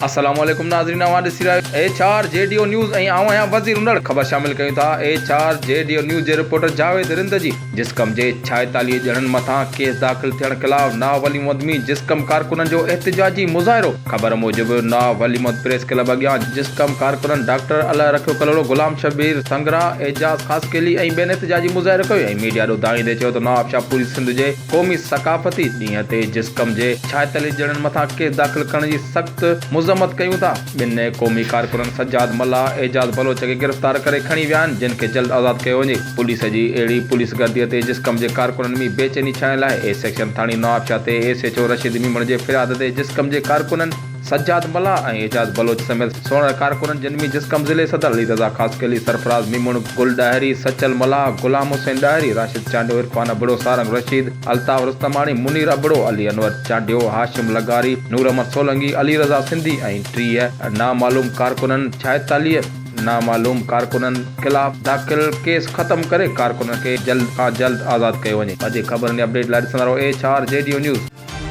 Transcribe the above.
अस्सलाम वालेकुम नाज़रीन, ॾिसी रहिया एच.आर. JDO न्यूज़ ऐं आऊं आहियां वज़ीर उनड़। ख़बर शामिल कयूं था एच.आर. JDO न्यूज़ जे रिपोर्टर जावेद रिंदजी। जिस्कम जे 46 ॼणनि मथां केस दाख़िल थियण ख़िलाफ़ नावली मुदमी जिस्कम कारकुननि जो एहतिजाजी मुज़ाहिरो। ख़बर मूजिबि नावली प्रेस क्लब अॻियां जिस्कम कारकुननि डॉक्टर अलाह रखियो कलोड़ो, गुलाम शबीर संगरा, एजाज़ ख़ासकेली ऐं ॿियनि एहतिजाजी मुज़ाहिरो कयो ऐं मीडिया ॾों दाईंदे चयो त नवाब शाह पूरी सिंध जे क़ौमी सक़ाफ़ती ॾींहं ते जिस्कम जे 46 ॼणनि मथां केस दाख़िल करण जी सख़्त मज़म्मत कयूं था। ॿिनि क़ौमी कारकुननि सज्जाद मल्लाह, एजाज़ बलोच खे गिरफ़्तार करे खणी विया आहिनि, जिन खे जल्द आज़ाद कयो वञे। पुलिस जी अहिड़ी पुलिस गर्दीअ ते जिस्कम जे कारकुननि में बेचैनी छाइण लाइ ए सेक्शन थाणी नवाब शाह ते SHO रशीद मीमण जे फ़िरियाद ते जिस्कम जे कारकुननि सज्जाद मल्लाह ऐं एजाज़ बलोच समेत 16 कारकुननि, जिन में जिस्कम ज़िले सदर अली रज़ा ख़ासकेली, सरफराज़ मीमण, गुल डायरी, सचल मल्लाह, गुलाम हुसैन डायरी, राशिद चांडियो, इरफान अबड़ो, सारंग रशीद, अल्ताफ़ रुस्तमाणी, मुनीर अबड़ो, अली अनवर चांडियो, हाशिम लगारी, नूर अहमद सोलंगी, अली रज़ा सिंधी ऐं 30 नामालूम कारकुननि 46 नामालूम कारकुननि ख़िलाफ़ दाख़िल केस ख़त्म करे कारकुननि खे जल्द खां जल्द आज़ाद कयो वञे। अॼु ख़बरनि जी अपडेट लाइ ॾिसंदा रहो एच.आर. JDO news.